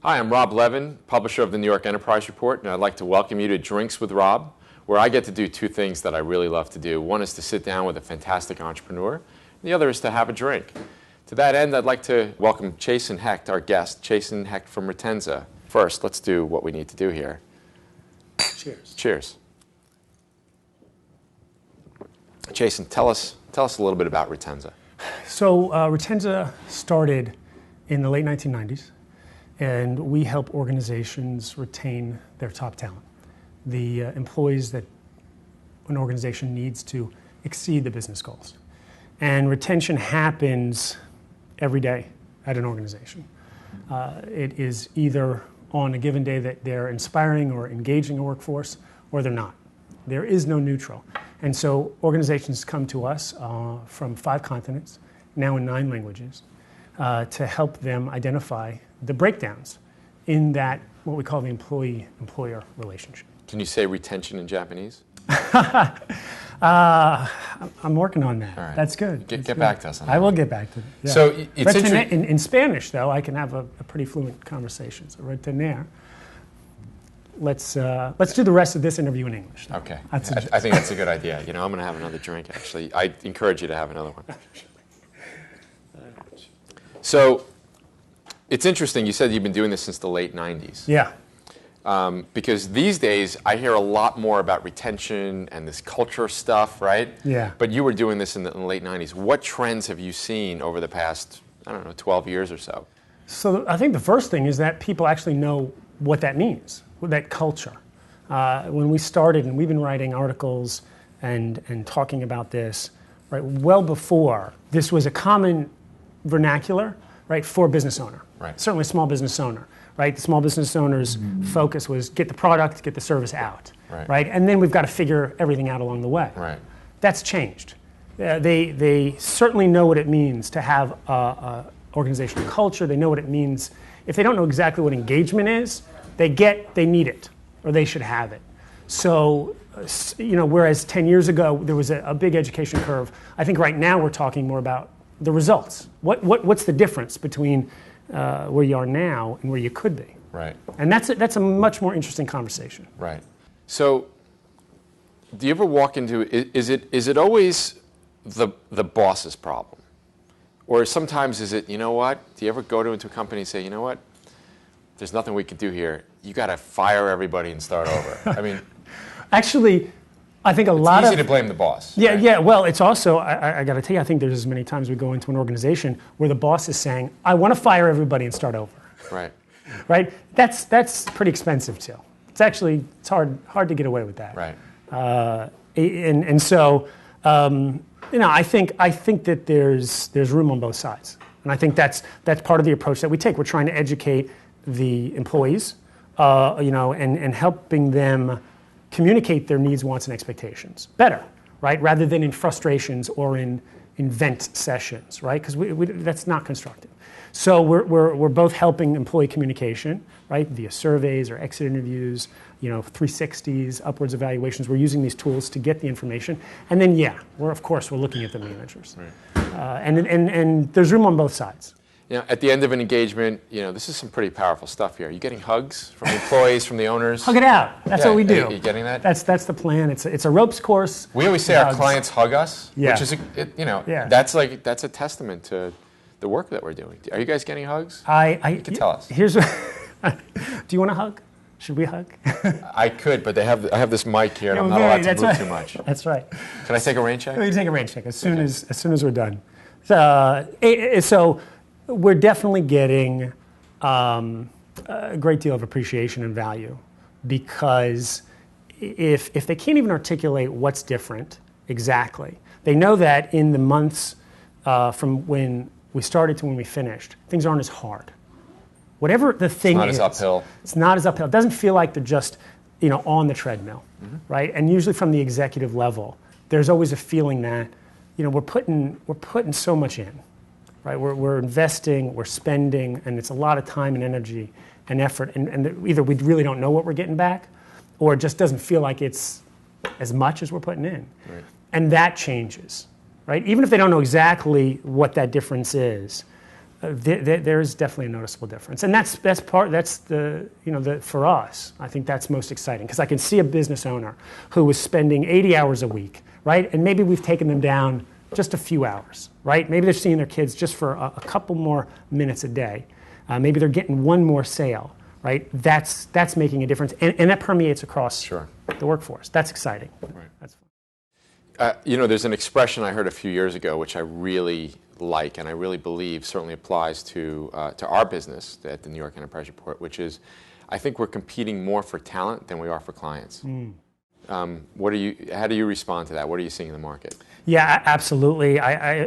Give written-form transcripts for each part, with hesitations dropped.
Hi, I'm Rob Levin, publisher of the New York Enterprise Report, and I'd like to welcome you to Drinks with Rob, where I get to do two things that I really love to do. One is to sit down with a fantastic entrepreneur, and the other is to have a drink. To that end, I'd like to welcome Chason Hecht, our guest, Chason Hecht from Retensa. First, let's do what we need to do here. Cheers. Cheers. Chason, tell us a little bit about Retensa. So Retensa started in the late 1990s, and we help organizations retain their top talent, the employees that an organization needs to exceed the business goals. And retention happens every day at an organization. It is either on a given day that they're inspiring or engaging a workforce, or they're not. There is no neutral. And so organizations come to us from 5 continents, now in 9 languages, to help them identify the breakdowns in that, what we call the employee-employer relationship. Can you say retention in Japanese? I'm working on that. Right. That's good. Get back to us on that. I will get back to it. Yeah. So it's interesting. In Spanish, though, I can have a pretty fluent conversation. So retener. Let's do the rest of this interview in English. Though. Okay. I think that's a good idea. You know, I'm going to have another drink, actually. I encourage you to have another one. So it's interesting. You said you've been doing this since the late 90s. Yeah. Because these days, I hear a lot more about retention and this culture stuff, right? Yeah. But you were doing this in the late 90s. What trends have you seen over the past, 12 years or so? So I think the first thing is that people actually know what that means, that culture. When we started, and we've been writing articles and talking about this, right, well before this was a common vernacular, right, for a business owner. Right. Certainly a small business owner. Right, the small business owner's focus was get the product, get the service out, right? And then we've got to figure everything out along the way. Right. That's changed. They certainly know what it means to have a organizational culture. They know what it means. If they don't know exactly what engagement is, they need it, or they should have it. So, whereas 10 years ago there was a big education curve, I think right now we're talking more about the results. What's the difference between where you are now and where you could be. Right. And that's a much more interesting conversation. Right. So do you ever walk into, is it always the boss's problem? Or sometimes is it, you know what, do you ever go into a company and say, you know what, there's nothing we can do here. You got to fire everybody and start over. I mean. Actually, I think it's easy to blame the boss. Yeah, right? yeah. Well, it's also, I got to tell you, I think there's as many times we go into an organization where the boss is saying, I want to fire everybody and start over. Right. Right? That's pretty expensive too. It's hard to get away with that. Right. And so, I think that there's room on both sides. And I think that's part of the approach that we take. We're trying to educate the employees, and helping them communicate their needs, wants, and expectations better, right? Rather than in frustrations or in vent sessions, right? Because that's not constructive. So we're both helping employee communication, right? Via surveys or exit interviews, 360s, upwards evaluations. We're using these tools to get the information, and then we're looking at the managers, right. And there's room on both sides. At the end of an engagement, this is some pretty powerful stuff here. Are you getting hugs from employees, from the owners? Hug it out. That's what we do. Are you getting that? That's the plan. It's a ropes course. We always say our clients hug us, which is, that's a testament to the work that we're doing. Are you guys getting hugs? You can tell us. Here's do you want a hug? Should we hug? I could, but I have this mic here, and I'm not allowed to move too much. That's right. Can I take a rain check? We take a rain check as soon as we're done. So we're definitely getting a great deal of appreciation and value, because if they can't even articulate what's different exactly, they know that in the months from when we started to when we finished, things aren't as hard. Whatever the thing is, it's not as uphill. It doesn't feel like they're just on the treadmill, right? And usually from the executive level, there's always a feeling that we're putting so much in. Right, we're investing, we're spending, and it's a lot of time and energy and effort, and either we really don't know what we're getting back, or it just doesn't feel like it's as much as we're putting in. Right. And that changes, right? Even if they don't know exactly what that difference is, there is definitely a noticeable difference, and that's for us. I think that's most exciting because I can see a business owner who was spending 80 hours a week, right, and maybe we've taken them down just a few hours, right? Maybe they're seeing their kids just for a couple more minutes a day. Maybe they're getting one more sale, right? That's making a difference, and that permeates across the workforce. That's exciting. Right. That's fun. There's an expression I heard a few years ago, which I really like, and I really believe certainly applies to our business at the New York Enterprise Report, which is, I think we're competing more for talent than we are for clients. How do you respond to that? What are you seeing in the market? Yeah, absolutely.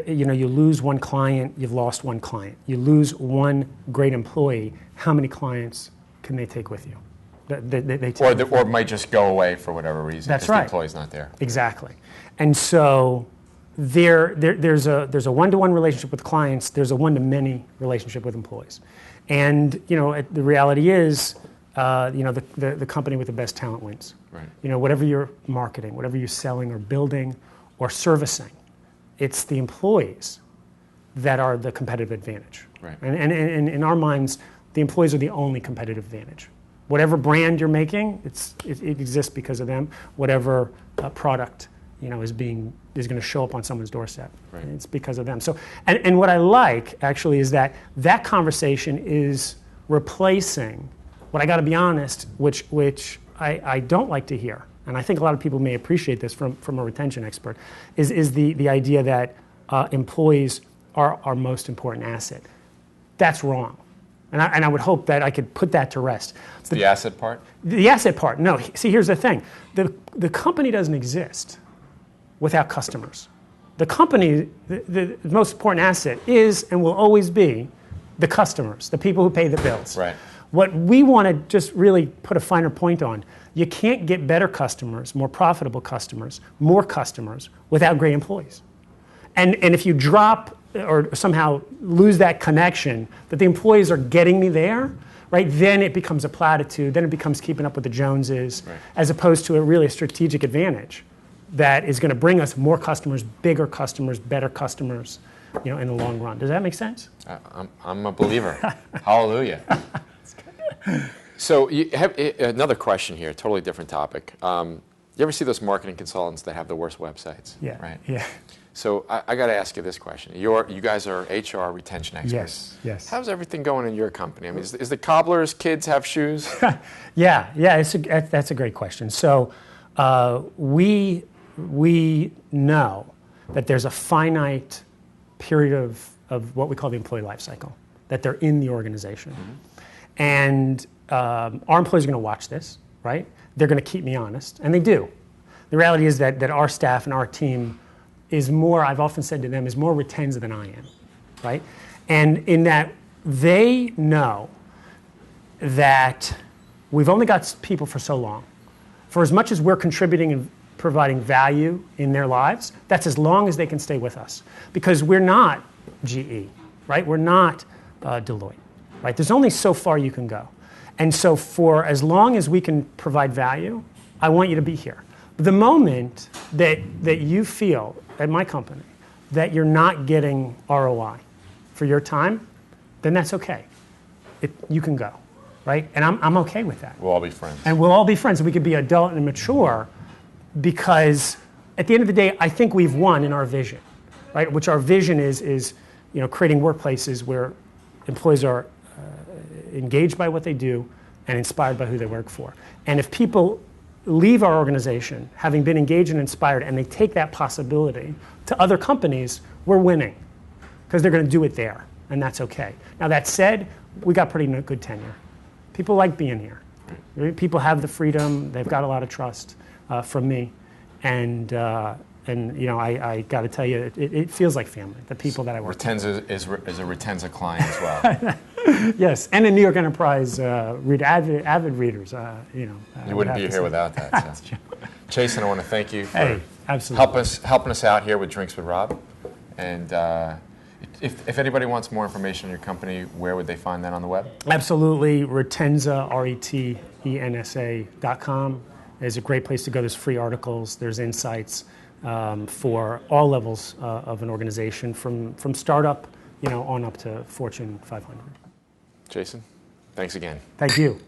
You lose one client, you've lost one client. You lose one great employee, how many clients can they take with you? Or might just go away for whatever reason. That's right. The employee's not there. Exactly. And so there's a one-to-one relationship with clients. There's a one-to-many relationship with employees. And the reality is, the company with the best talent wins. Right. Whatever you're marketing, whatever you're selling or building or servicing, it's the employees that are the competitive advantage. Right. And in our minds, the employees are the only competitive advantage. Whatever brand you're making, it exists because of them. Whatever product is going to show up on someone's doorstep, right. It's because of them. So, and what I like actually is that conversation is replacing what I got to be honest, which I don't like to hear, and I think a lot of people may appreciate this from a retention expert, is the idea that employees are our most important asset. That's wrong. And I would hope that I could put that to rest. The asset part? The asset part, no. See, here's the thing. The company doesn't exist without customers. The company, the most important asset is and will always be the customers, the people who pay the bills. Right. What we want to just really put a finer point on, you can't get better customers, more profitable customers, more customers without great employees. And if you drop or somehow lose that connection that the employees are getting me there, right, then it becomes a platitude, then it becomes keeping up with the Joneses, right. As opposed to a strategic advantage that is going to bring us more customers, bigger customers, better customers, in the long run. Does that make sense? I'm a believer. Hallelujah. So you have another question here, totally different topic. You ever see those marketing consultants that have the worst websites? Yeah. Right. Yeah. So I got to ask you this question. You guys are HR retention experts. Yes. How's everything going in your company? I mean, is the cobbler's kids have shoes? Yeah. That's a great question. So we know that there's a finite period of what we call the employee life cycle, that they're in the organization. Mm-hmm. And our employees are going to watch this, right? They're going to keep me honest, and they do. The reality is that our staff and our team is more, I've often said to them, is more Retensa than I am, right? And in that they know that we've only got people for so long. For as much as we're contributing and providing value in their lives, that's as long as they can stay with us. Because we're not GE, right? We're not Deloitte, right? There's only so far you can go. And so for as long as we can provide value, I want you to be here. The moment that you feel at my company that you're not getting ROI for your time, then that's okay. You can go, right? And I'm okay with that. We'll all be friends. And we'll all be friends. We could be adult and mature because at the end of the day, I think we've won in our vision, right? Which our vision is creating workplaces where employees are engaged by what they do and inspired by who they work for. And if people leave our organization having been engaged and inspired and they take that possibility to other companies, we're winning because they're going to do it there, and that's okay. Now that said, we got pretty good tenure. People like being here. People have the freedom. They've got a lot of trust from me, and I got to tell you, it feels like family. The people that I work with. Retensa is a Retensa client as well. Yes, and a New York Enterprise avid readers. You wouldn't be here without that. So. Chason, I want to thank you for helping us out here with Drinks with Rob. And if anybody wants more information on your company, where would they find that on the web? Absolutely, Retensa, RETENSA.com is a great place to go. There's free articles, there's insights for all levels of an organization, from startup on up to Fortune 500. Chason, thanks again. Thank you.